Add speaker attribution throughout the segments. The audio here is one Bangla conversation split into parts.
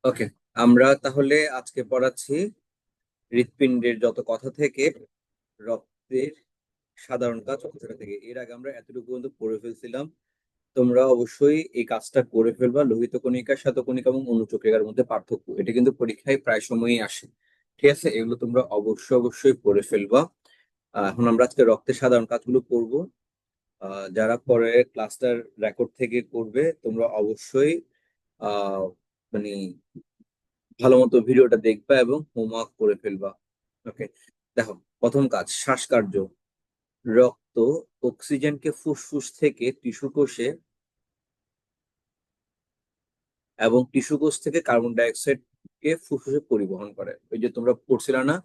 Speaker 1: ওকে, আমরা তাহলে আজকে পড়াচ্ছি হৃৎপিণ্ডের যত কথা থেকে রক্তের সাধারণ কাজ কথাটা থেকে। এর আগে আমরা এতটুকু পর্যন্ত পড়ে ফেলছিলাম। তোমরা অবশ্যই এই কাজটা করে ফেলবা। লোহিত কণিকা, শ্বেত কণিকা এবং অনুচক্রিকার মধ্যে পার্থক্য, এটা কিন্তু পরীক্ষায় প্রায় সময়ই আসে। ঠিক আছে, এগুলো তোমরা অবশ্যই অবশ্যই পড়ে ফেলবা। এখন আমরা আজকে রক্তের সাধারণ কাজগুলো পড়বো। যারা পরে ক্লাসটার রেকর্ড থেকে করবে তোমরা অবশ্যই আহ মানে ভালো মতো ভিডিওটা দেখবা এবং হোমওয়ার্ক করে ফেলবা। ওকে, দেখো, প্রথম কাজ শ্বাসকার্য। রক্ত অক্সিজেনকে ফুসফুস থেকে টিস্যু কোষে এবং টিস্যু কোষ থেকে কার্বন ডাই অক্সাইড কে ফুসফুসে পরিবহন করে। ওই যে তোমরা পড়ছিলে না,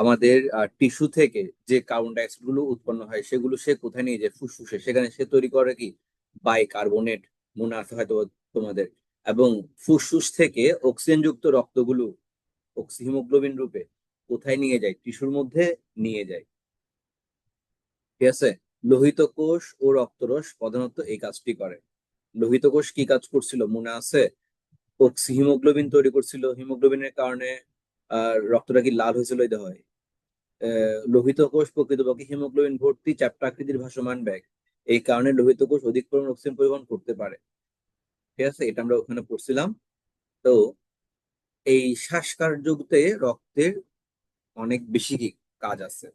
Speaker 1: আমাদের টিস্যু থেকে যে কার্বন ডাই অক্সাইড গুলো উৎপন্ন হয় সেগুলো সে কোথায় নিয়ে যায়? ফুসফুসে। সেখানে সে তৈরি করে কি বাইকার্বনেট, মনে আছে হয়তো তোমাদের। এবং ফুসফুস থেকে অক্সিজেন যুক্ত রক্তগুলো হিমোগ্লোবিন রূপে কোথায় নিয়ে যায়? টিস্যুর মধ্যে নিয়ে যায়। ঠিক আছে, লোহিত কোষ ও রক্তরস প্রধানত এই কাজটি করে। লোহিত কোষ কি কাজ করছিল মনে আছে? হিমোগ্লোবিন তৈরি করছিল। হিমোগ্লোবিনের কারণে রক্তটা কি লাল হয়েছিল? এই হয় লোহিত কোষ প্রকৃতপক্ষে হিমোগ্লোবিন ভর্তি চ্যাপ্টা আকৃতির ভাসমান ব্যাগ। এই কারণে লোহিত কোষ অধিক পরিমাণ অক্সিজেন পরিবহন করতে পারে। ঠিক আছে, এটা আমরা ওখানে পড়ছিলাম। তো এই শ্বাসকার্যতে রক্তের অনেক বেশি কি কাজ আছে।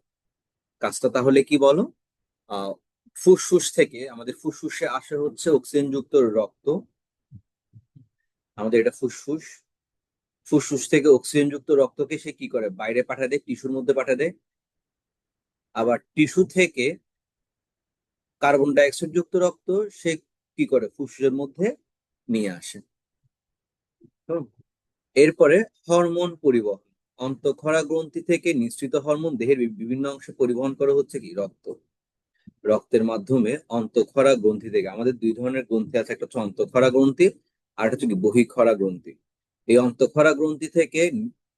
Speaker 1: কাজটা তাহলে কি বলো? আহ ফুসফুস থেকে, আমাদের ফুসফুসে আসে হচ্ছে অক্সিজেন যুক্ত রক্ত। আমাদের এটা ফুসফুস। ফুসফুস থেকে অক্সিজেন যুক্ত রক্তকে সে কি করে? বাইরে পাঠা দেয়, টিস্যুর মধ্যে পাঠা দেয়। আবার টিস্যু থেকে কার্বন ডাই অক্সাইড যুক্ত রক্ত সে কি করে? ফুসফুসের মধ্যে নিয়ে আসে। হুম। এরপরে হরমোন পরিবহন। অন্তঃক্ষরা গ্রন্থি থেকে নিঃসৃত হরমোন দেহের বিভিন্ন অংশে পরিবহন করা হচ্ছে কি রক্ত। রক্তের মাধ্যমে অন্তঃক্ষরা গ্রন্থি থেকে, আমাদের দুই ধরনের গ্রন্থি আছে, একটা হচ্ছে অন্তঃক্ষরা গ্রন্থি আর একটা হচ্ছে কি বহিঃক্ষরা গ্রন্থি। এই অন্তঃক্ষরা গ্রন্থি থেকে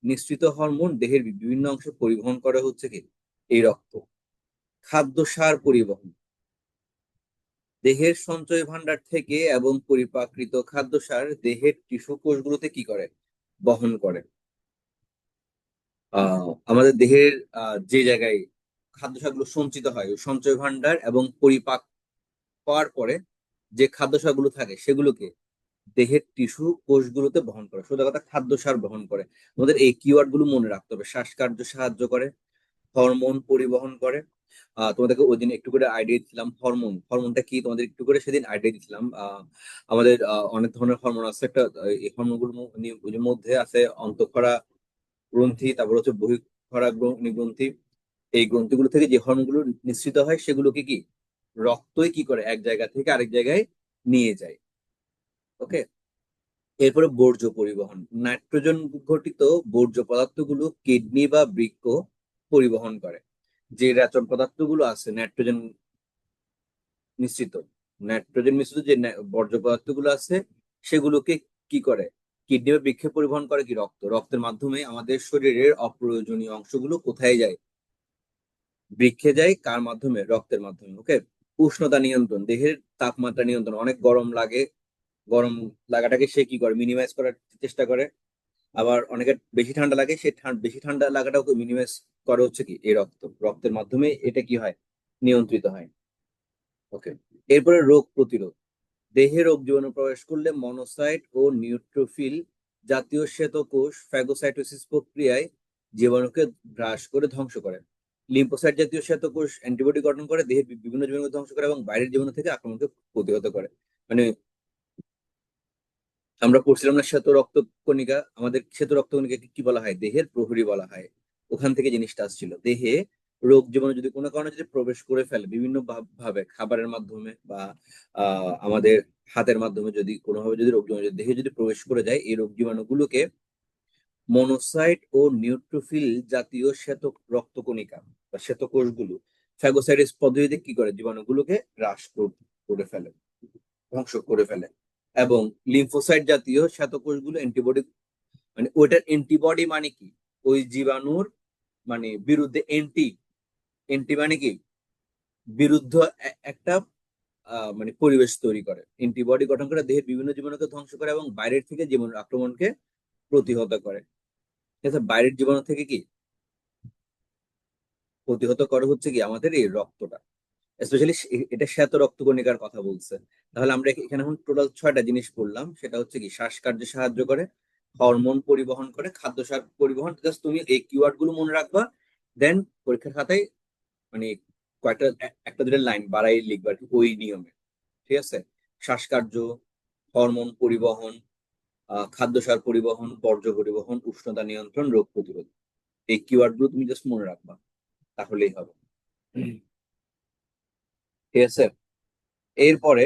Speaker 1: নিঃসৃত হরমোন দেহের বিভিন্ন অংশে পরিবহন করা হচ্ছে কি এই রক্ত। খাদ্য সার পরিবহন। দেহের সঞ্চয় ভান্ডার থেকে এবং পরিপাকৃত খাদ্য সার দেহের টিস্যু কোষগুলোতে কি করে? বহন করে। আমাদের দেহের যে জায়গায় খাদ্য সারগুলো সঞ্চিত হয়, ওই সঞ্চয় ভান্ডার এবং পরিপাক হওয়ার পরে যে খাদ্য সারগুলো থাকে সেগুলোকে দেহের টিস্যু কোষগুলোতে বহন করে। সোজা কথা, খাদ্য সার বহন করে। আমাদের এই কিওয়ার্ড গুলো মনে রাখতে হবে। শ্বাসকার্য সাহায্য করে, হরমোন পরিবহন করে। তোমাদেরকে ওই দিন একটু করে আইডিয়া দিচ্ছিলাম হরমোনটা কি, তোমাদের একটু করে সেদিন আইডিয়া দিচ্ছিলাম। আমাদের অনেক ধরনের হরমোন আছে। একটা এই হরমোনগুলোর মধ্যে আছে অন্তঃক্ষরা গ্রন্থি, তারপর হচ্ছে বহিঃক্ষরা গ্রন্থি। এই গ্রন্থিগুলো থেকে যে হরমোনগুলো নিঃসৃত হয় সেগুলোকে কি রক্তই কি করে এক জায়গা থেকে আরেক জায়গায় নিয়ে যায়। ওকে, এরপরে বর্জ্য পরিবহন। নাইট্রোজেন ঘটিত বর্জ্য পদার্থগুলো কিডনি বা বৃক্ক পরিবহন করে। যে রেচন পদার্থগুলো আছে নাইট্রোজেন মিশ্রিত, যে বর্জ্য পদার্থগুলো আছে সেগুলোকে কি করে? কিডনি বা বৃক্কে পরিবহন করে কি রক্তের মাধ্যমে। আমাদের শরীরের অপ্রয়োজনীয় অংশগুলো কোথায় যায়? বৃক্ষে যায়। কার মাধ্যমে? রক্তের মাধ্যমে। ওকে, উষ্ণতা নিয়ন্ত্রণ। দেহের তাপমাত্রা নিয়ন্ত্রণ। অনেক গরম লাগে, গরম লাগাটাকে সে কি করে? মিনিমাইজ করার চেষ্টা করে। আবার অনেকের বেশি ঠান্ডা লাগে, সে বেশি ঠান্ডা লাগাটাও মিনিমাইজ করে হচ্ছে কি এই রক্তের মাধ্যমে এটা কি হয়? নিয়ন্ত্রিত হয়। ওকে, এরপরে রোগ প্রতিরোধ। দেহে রোগ জীবাণু প্রবেশ করলে মনোসাইট ও নিউট্রোফিল জাতীয় শ্বেতকোষ ফ্যাগোসাইটোসিস প্রক্রিয়ায় জীবাণুকে হ্রাস করে ধ্বংস করে। লিম্ফোসাইট জাতীয় শ্বেতকোষ অ্যান্টিবডি গঠন করে দেহের বিভিন্ন জীবাণুকে ধ্বংস করে এবং বাইরের জীবাণু থেকে আক্রমণকে প্রতিহত করে। মানে আমরা পড়ছিলাম না শ্বেত রক্ত কণিকা? আমাদের শ্বেত রক্ত কণিকাকে কি বলা হয়? দেহের প্রহরী বলা হয়। ওখান থেকে জিনিসটা আসছিল। দেহে রোগ জীবাণু যদি কোনো কারণে যদি প্রবেশ করে ফেলে বিভিন্ন ভাবে, খাবারের মাধ্যমে বা আমাদের হাতের মাধ্যমে, যদি কোনোভাবে যদি রোগ জীবাণু দেহে যদি প্রবেশ করে যায়, এই রোগ জীবাণুগুলোকে মনোসাইট ও নিউট্রোফিল জাতীয় শ্বেত রক্তকণিকা বা শ্বেত কোষগুলো ফ্যাগোসাইটিস পদ্ধতিতে কি করে? জীবাণুগুলোকে হ্রাস করে ফেলে, ধ্বংস করে ফেলে। এবং লিম্ফোসাইট জাতীয় শ্বেতকোষগুলো অ্যান্টিবডি, মানে ওইটার অ্যান্টিবডি মানে কি? ওই জীবাণুর মানে বিরুদ্ধে অ্যান্টি, মানে কি? বিরুদ্ধ একটা মানে পরিবেশ তৈরি করে। অ্যান্টিবডি গঠন করে দেহের বিভিন্ন জীবাণুকে ধ্বংস করে এবং বাইরের থেকে জীবাণুর আক্রমণকে প্রতিহত করে। ঠিক আছে, বাইরের জীবাণু থেকে কি প্রতিহত করে হচ্ছে কি আমাদের এই রক্তটা, স্পেশালি এটা শ্বেত রক্তকণিকার কথা বলছে। তাহলে আমরা এখানে এখন টোটাল 6টা জিনিস পড়লাম। সেটা হচ্ছে কি শ্বাসকার্যে সাহায্য করে, হরমোন পরিবহন করে, খাদ্য সার পরিবহন। জাস্ট তুমি এই কিওয়ার্ড গুলো মনে রাখবা, দেন পরীক্ষার খাতায় মানে কয়েকটা একটা দুটা লাইন বাড়াই লিখবা আর কি ওই নিয়মে। ঠিক আছে, শ্বাসকার্য, হরমোন পরিবহন, খাদ্য সার পরিবহন, বর্জ্য পরিবহন, উষ্ণতা নিয়ন্ত্রণ, রোগ প্রতিরোধ। এই কিওয়ার্ড গুলো তুমি জাস্ট মনে রাখবা, তাহলেই হবে। ঠিক আছে, এরপরে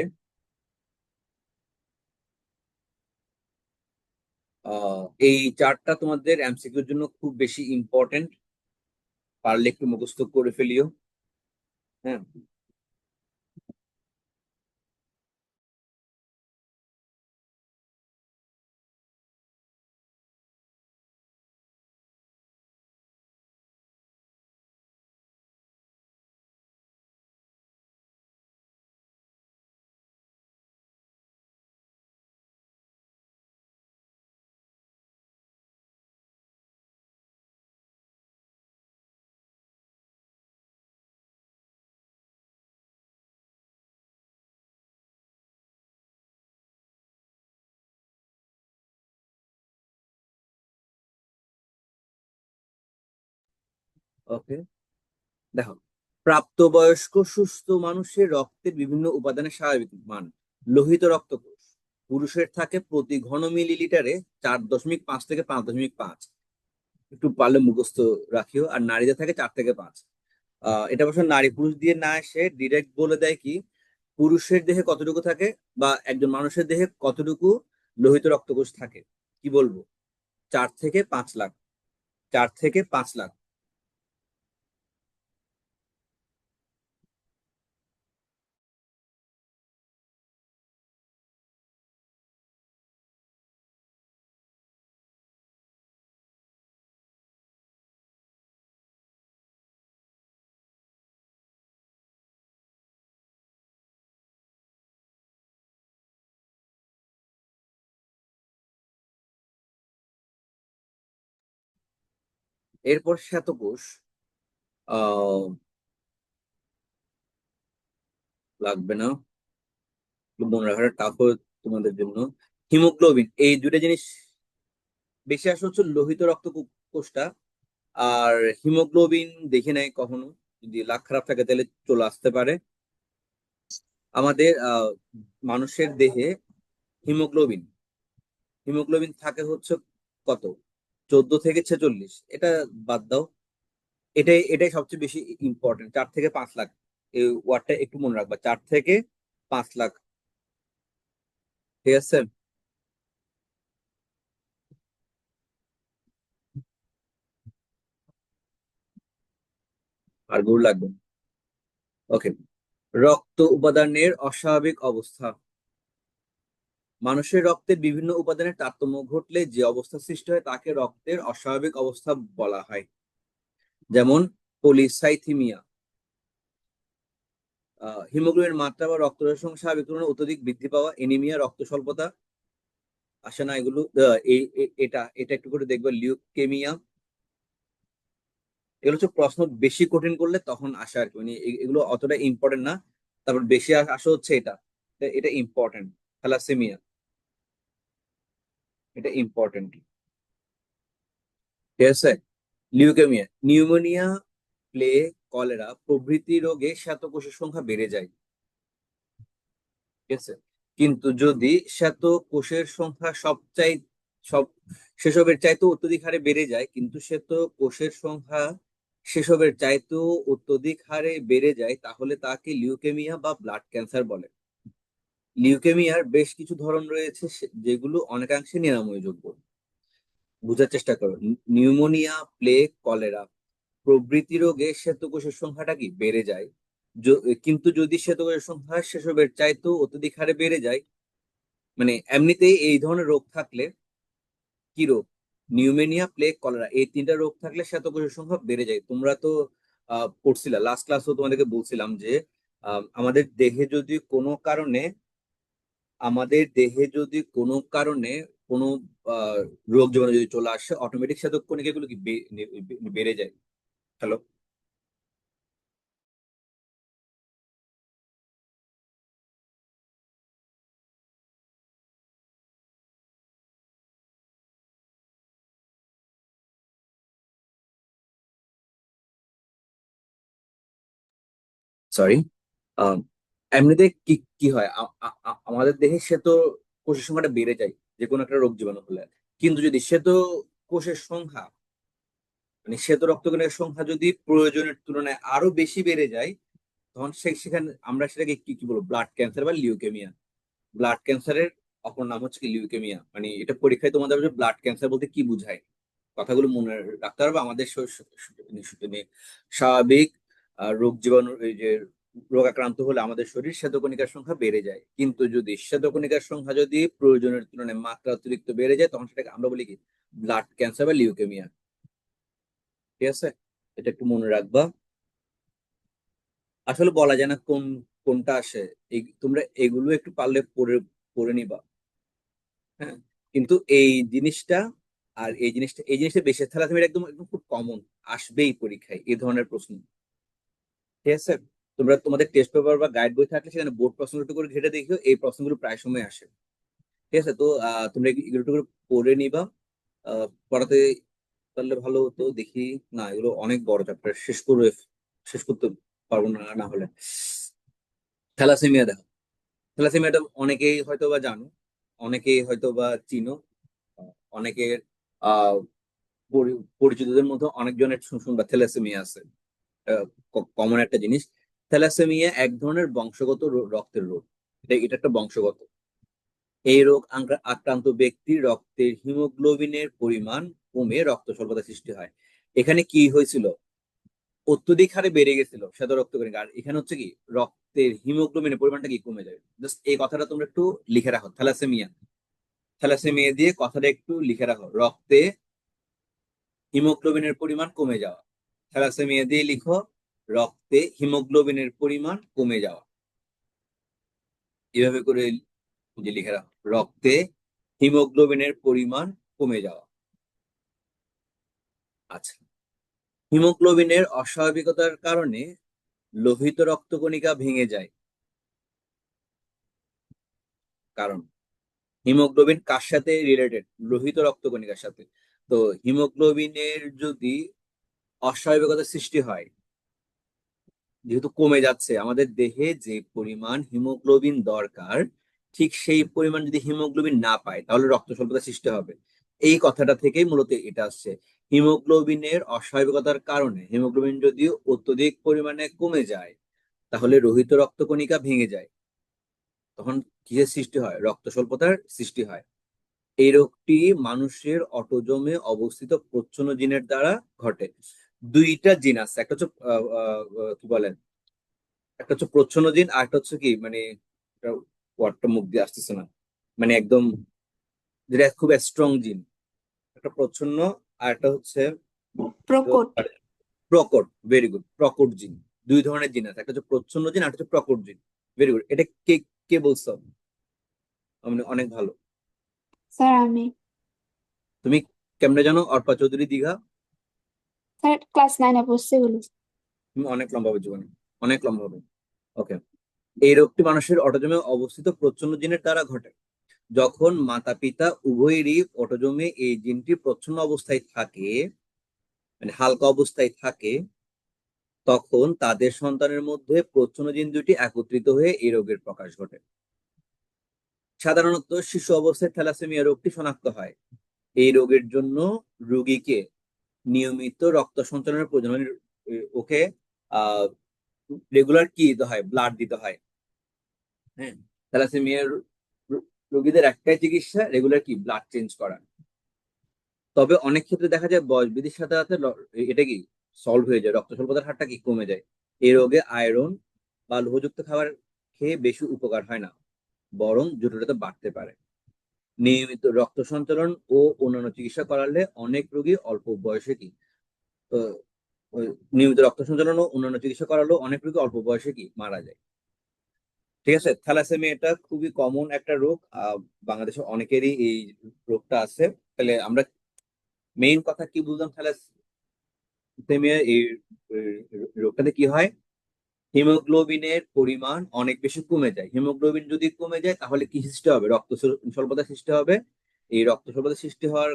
Speaker 1: এই চার্টটা তোমাদের এমসিকিউর জন্য খুব বেশি ইম্পর্টেন্ট, পারলে একটু মুখস্থ করে ফেলিও। হ্যাঁ, ওকে, দেখো, প্রাপ্তবয়স্ক সুস্থ মানুষের রক্তের বিভিন্ন উপাদানের স্বাভাবিক মান লোহিত রক্তকোষ পুরুষের থাকে প্রতি ঘন মিলিলিটারে 4.5 থেকে 5.5। একটু পারলে মুখস্থ রাখিও। আর নারীদের থাকে 4 থেকে 5। এটা অবশ্য নারী পুরুষ দিয়ে না এসে ডিরেক্ট বলে দেয় কি পুরুষের দেহে কতটুকু থাকে বা একজন মানুষের দেহে কতটুকু লোহিত রক্তকোষ থাকে। কি বলবো, 4 থেকে 5 লাখ। 4 থেকে 5 লাখ। এরপর শ্বেতকোষ, আহ লাগবে না, একটু মনে রাখাটা টাফ তোমাদের জন্য। হিমোগ্লোবিন, এই দুটো জিনিস বেশি আসে হচ্ছে লোহিত রক্ত কোষটা। আর হিমোগ্লোবিন দেখে নাই কখনো, যদি লাখ খারাপ থাকে তাহলে চলে আসতে পারে। আমাদের মানুষের দেহে হিমোগ্লোবিন হিমোগ্লোবিন থাকে হচ্ছে কত, 14 থেকে 46। এটা বাদ দাও, এটাই সবচেয়ে বেশি ইম্পর্টেন্ট, 4 থেকে 5 লাখ। এই ওয়ার্ডটা একটু মনে রাখবা, 4 থেকে 5 লাখ। ঠিক আছে, আর গুলো লাগবে। ওকে, রক্ত উপাদানের অস্বাভাবিক অবস্থা, মানুষের রক্তের বিভিন্ন উপাদানের তারতম্য ঘটলে যে অবস্থা সৃষ্টি হয় তাকে রক্তের অস্বাভাবিক অবস্থা বলা হয়। যেমন পলিসাইথিমিয়া, হিমোগ্লোবিনের মাত্রা বা রক্তের সঙ্গে স্বাভাবিক তুলনায় অত্যধিক বৃদ্ধি পাওয়া, এনিমিয়া, রক্ত স্বল্পতা। আসে না এগুলো, এটা এটা একটু করে দেখবে, লিউকেমিয়া। এগুলো হচ্ছে প্রশ্ন বেশি কঠিন করলে তখন আসে আর কি, মানে এগুলো অতটা ইম্পর্টেন্ট না। তারপর বেশি আসে হচ্ছে এটা, এটা ইম্পর্টেন্ট। থ্যালাসেমিয়া, এটা ইম্পর্টেন্ট। ঠিক আছে, লিউকেমিয়া, নিউমোনিয়া, প্লেগ, কলেরা প্রভৃতি রোগে শ্বেতকোষের সংখ্যা বেড়ে যায়। ঠিক আছে, কিন্তু যদি শ্বেতকোষের সংখ্যা সব সেসবের চাইতেও অত্যধিক হারে বেড়ে যায়, কিন্তু শ্বেতকোষের সংখ্যা সেসবের চাইতেও অত্যধিক হারে বেড়ে যায়, তাহলে তাকে লিউকেমিয়া বা ব্লাড ক্যান্সার বলে। লিউকেমিয়ার বেশ কিছু ধরন রয়েছে যেগুলো অনেকাংশে নিরাময়যোগ্য। বোঝার চেষ্টা করো, নিউমোনিয়া, প্লেগ, কলেরা প্রভৃতি রোগে শ্বেতকোষের সংখ্যাটা কি বেড়ে যায়। কিন্তু যদি শ্বেতকোষের সংখ্যা সেসবের চাইতেও অত্যধিক হারে বেড়ে যায়, মানে এমনিতেই এই ধরনের রোগ থাকলে, কি রোগ, নিউমোনিয়া, প্লেগ, কলেরা, এই 3টা রোগ থাকলে শ্বেতকোষের সংখ্যা বেড়ে যায়। তোমরা তো পড়ছিলা লাস্ট ক্লাসও, তোমাদেরকে বলছিলাম যে আমাদের দেহে যদি কোনো কারণে আমাদের দেহে যদি কোনো কারণে কোনো আহ, রোগ জীবাণু যদি চলে আসে, অটোমেটিক সেতক কণিকা এগুলো কি বেড়ে যায়। হ্যালো। সরি। এমনিতে কি কি হয়, আমাদের দেহে শ্বেত কোষের সংখ্যাটা বেড়ে যায় যে কোনো একটা রোগ জীবাণু হলে। কিন্তু যদি শ্বেত কোষের সংখ্যা, মানে শ্বেত রক্তকণিকার সংখ্যা যদি প্রয়োজনের তুলনায় আরো বেশি বেড়ে যায়, তখন সেখানে আমরা সেটাকে কি কি বলবো, ব্লাড ক্যান্সার বা লিউকেমিয়া। ব্লাড ক্যান্সারের অপর নাম হচ্ছে কি লিউকেমিয়া। মানে এটা পরীক্ষায় তোমাদের ব্লাড ক্যান্সার বলতে কি বোঝায়, কথাগুলো মনে রাখতে পারবে। আমাদের মানে স্বাভাবিক রোগ জীবাণু, এই যে রোগাক্রান্ত হলে আমাদের শরীর শ্বেতকণিকার সংখ্যা বেড়ে যায়, কিন্তু যদি শ্বেতকণিকার সংখ্যা যদি প্রয়োজনের তুলনায় মাত্রা অতিরিক্ত বেড়ে যায়, তখন সেটাকে আমরা বলি কি ব্লাড ক্যান্সার বা লিউকেমিয়া। ঠিক আছে, এটা একটু মনে রাখবা। আসলে বলা যায় না কোন কোনটা আসে, তোমরা এগুলো একটু পারলে পড়ে পড়ে নিবা। হ্যাঁ, কিন্তু এই জিনিসটা বেশি থ্যালাসেমিয়া একদম একদম খুব কমন, আসবেই পরীক্ষায় এই ধরনের প্রশ্ন। ঠিক আছে, তোমরা তোমাদের টেস্ট পেপার বা গাইড বই থাকলে সেখানে বোর্ড প্রশ্ন একটু করে ঘেটে দেখিও, এই প্রশ্নগুলো প্রায় সময় আসে। ঠিক আছে, তো তোমরা এগুলো একটু করে পড়ে নিবা। পড়াতে পারলে ভালো হতো দেখি। না, এগুলো অনেক বড় চ্যাপ্টার, শেষ করতে পারবো না না হলে। থ্যালাসেমিয়া দেখো, থ্যালাসেমিয়াটা অনেকেই হয়তো বা জানো, অনেকেই হয়তো বা চিনো, অনেকের আহ পরিচিতদের মধ্যে অনেকজনের শুনবা থ্যালাসেমিয়া আছে। কমন একটা জিনিস। থ্যালাসেমিয়া এক ধরনের বংশগত রক্তের রোগ। এটা একটা বংশগত। এই রোগ আক্রান্ত ব্যক্তির রক্তের হিমোগ্লোবিনের পরিমাণ কমে রক্ত স্বল্পতা সৃষ্টি হয়। এখানে কি হয়েছিল, অত্যধিক হারে বেড়ে গেছিল শ্বেত রক্তকণিকা, আর এখানে হচ্ছে কি রক্তের হিমোগ্লোবিনের পরিমাণটা কি কমে যায়। জাস্ট এই কথাটা তোমরা একটু লিখে রাখো, থ্যালাসেমিয়া। থ্যালাসেমিয়া দিয়ে কথাটা একটু লিখে রাখো, রক্তে হিমোগ্লোবিনের পরিমাণ কমে যাওয়া। থ্যালাসেমিয়া দিয়ে লিখো, রক্তে হিমোগ্লোবিনের পরিমাণ কমে যাওয়া। এভাবে করে যে লিখে রাখো, রক্তে হিমোগ্লোবিনের পরিমাণ কমে যাওয়া। আচ্ছা, হিমোগ্লোবিনের অস্বাভাবিকতার কারণে লোহিত রক্তকণিকা ভেঙে যায়। কারণ হিমোগ্লোবিন কার সাথে রিলেটেড, লোহিত রক্তকণিকার সাথে। তো হিমোগ্লোবিনের যদি অস্বাভাবিকতার সৃষ্টি হয়, যেহেতু কমে যাচ্ছে, আমাদের দেহে যে পরিমাণ হিমোগ্লোবিন দরকার, ঠিক সেই পরিমাণ যদি হিমোগ্লোবিন না পায়, তাহলে রক্ত স্বল্পতা সৃষ্টি হবে। এই কথাটা থেকেই মূলত এটা আসছে। হিমোগ্লোবিনের অস্বাভাবিকতার কারণে হিমোগ্লোবিন যদি অত্যধিক পরিমাণে কমে যায়, তাহলে লোহিত রক্তকণিকা ভেঙে যায়। তখন কিসের সৃষ্টি হয়, রক্ত স্বল্পতার সৃষ্টি হয়। এই রোগটি মানুষের অটোজোমে অবস্থিত প্রচ্ছন্ন জিনের দ্বারা ঘটে। দুইটা জিন আছে, একটা হচ্ছে কি বলেন, একটা হচ্ছে প্রচ্ছন্ন জিন, আর একটা হচ্ছে কি মানে ওয়ার্ডটা মুখ দিয়ে আসতেছে না, মানে একদম যেটা খুব স্ট্রং জিন। একটা প্রচ্ছন্ন, আর একটা হচ্ছে
Speaker 2: প্রকট।
Speaker 1: প্রকট। ভেরি গুড, প্রকট জিন। দুই ধরনের জিন আছে, একটা হচ্ছে প্রচ্ছন্ন জিন, আর একটা হচ্ছে প্রকট জিন। ভেরি গুড, এটা কে কে বলছো? মানে অনেক ভালো।
Speaker 2: স্যার আমি।
Speaker 1: তুমি কেমনে জানো অর্পা চৌধুরী দীঘা?
Speaker 2: স্যার ক্লাস 9-এ পড়ছে এগুলো।
Speaker 1: তুমি অনেক লম্বা হবে জীবনে, অনেক লম্বা হবে। ওকে। এই রোগটি মানুষের অটোজোমে অবস্থিত প্রচ্ছন্ন জিনের দ্বারা ঘটে। যখন মাতা পিতা উভয়েরই অটোজোমে এই জিনটি প্রচ্ছন্ন অবস্থায় থাকে, মানে হালকা অবস্থায় থাকে, তখন তাদের সন্তানের মধ্যে প্রচ্ছন্ন জিন দুটি একত্রিত হয়ে এই রোগের প্রকাশ ঘটে। সাধারণত শিশু অবস্থায় থ্যালাসেমিয়া রোগটি শনাক্ত হয়। এই রোগের জন্য রোগীকে নিয়মিত রক্ত সঞ্চালনের প্রয়োজন, মানে ওকে আহ রেগুলার কি দিতে হয়, ব্লাড দিতে হয়। হ্যাঁ, থ্যালাসেমিয়ার রোগীদের একটাই চিকিৎসা, রেগুলার কি ব্লাড চেঞ্জ করা। তবে অনেক ক্ষেত্রে দেখা যায় বয়স বৃদ্ধির সাথে সাথে এটা কি সলভ হয়ে যায়, রক্ত স্বল্পতার হারটা কি কমে যায়। এই রোগে আয়রন বা লৌহযুক্ত খাবার খেয়ে বেশি উপকার হয় না, বরং জটিলতা বাড়তে পারে। নিয়মিত রক্ত সঞ্চালন ও অন্যান্য চিকিৎসা করালে অনেক রোগী অল্প বয়সে কি আহ, ওই নিয়মিত রক্ত সঞ্চালন ও অন্যান্য চিকিৎসা করালেও অনেক রোগী অল্প বয়সে কি মারা যায়। ঠিক আছে, থ্যালাসেমিয়া এটা খুবই কমন একটা রোগ, বাংলাদেশে অনেকেরই এই রোগটা আছে। তাহলে আমরা মেইন কথা কি বুঝলাম, থ্যালাসেমিয়া এই রোগটাতে কি হয়, হিমোগ্লোবিনের পরিমাণ অনেক বেশি কমে যায়। হিমোগ্লোবিন যদি কমে যায় তাহলে কি সৃষ্টি হবে, রক্ত স্বল্পতা সৃষ্টি হবে। এই রক্ত স্বল্পতা সৃষ্টি হওয়ার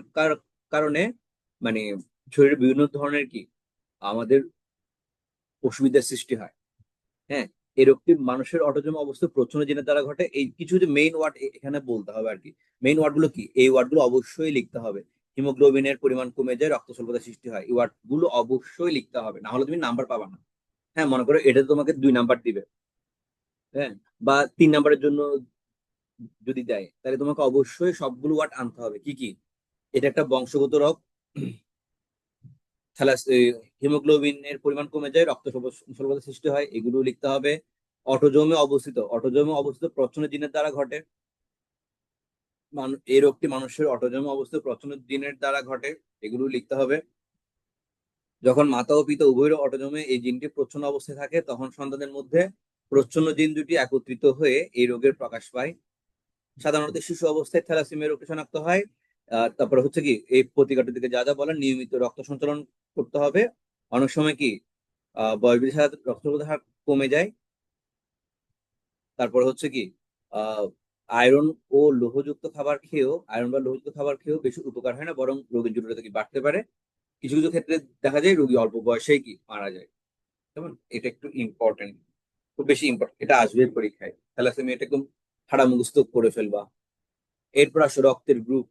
Speaker 1: কারণে মানে শরীরে বিভিন্ন ধরনের কি আমাদের অসুবিধার সৃষ্টি হয়। হ্যাঁ, এই রোগটি মানুষের অটোজোম অবস্থা প্রচ্ছন্ন জিনের দ্বারা ঘটে। এই কিছু যে মেইন ওয়ার্ড এখানে বলতে হবে আর কি। মেইন ওয়ার্ড গুলো কি, এই ওয়ার্ড গুলো অবশ্যই লিখতে হবে। হিমোগ্লোবিনের পরিমাণ কমে যায়, রক্ত স্বল্পতা সৃষ্টি হয়, এই ওয়ার্ড গুলো অবশ্যই লিখতে হবে, না হলে তুমি নাম্বার পাবা না। হ্যাঁ, মনে করো এটা তোমাকে 2 নাম্বার দিবে, হ্যাঁ, বা 3 নাম্বারের জন্য যদি দেয়, তাহলে তোমাকে অবশ্যই সবগুলো ওয়ার্ড আনতে হবে। কি কি, এটা একটা বংশগত রোগ, হিমোগ্লোবিনের পরিমাণ কমে যায়, রক্ত স্বল্পতা সৃষ্টি হয়, এগুলো লিখতে হবে। অটোজোমে অবস্থিত প্রচ্ছন্ন জিনের দ্বারা ঘটে। এই রোগটি মানুষের অটোজোমে অবস্থিত প্রচ্ছন্ন জিনের দ্বারা ঘটে, এগুলো লিখতে হবে। যখন মাতা ও পিতা উভয়ের অটোজোমে এই জিনটি প্রচ্ছন্ন অবস্থায় থাকে, তখন সন্তানের মধ্যে প্রচ্ছন্ন জিন দুটি একত্রিত হয়ে এই রোগের প্রকাশ পায়। সাধারণত শিশু অবস্থায় থ্যালাসেমিয়া রোগটি শনাক্ত হয়। তারপরে হচ্ছে কি, এই প্রতিকারটির দিকে যা যা বলেন, নিয়মিত রক্ত সঞ্চালন করতে হবে। অনেক সময় কি বয়স বৃদ্ধির সাথে রক্ত সঞ্চালনের হার কমে যায়। তারপরে হচ্ছে কি, আহ আয়রন ও লোহযুক্ত খাবার খেয়েও, আয়রন বা লোহযুক্ত খাবার খেয়েও বেশি উপকার হয় না, বরং রোগীর জটিলতা কি বাড়তে পারে। কিছু কিছু ক্ষেত্রে দেখা যায় রোগী অল্প বয়সেই কি মারা যায়। যেমন এটা একটু ইম্পর্টেন্ট, খুব বেশি ইম্পর্টেন্ট, এটা আসবে পরীক্ষায়। থ্যালাসেমিয়া এটা একদম ঠাড়া মুখস্থ করে ফেলবা। এরপর আসো রক্তের গ্রুপ।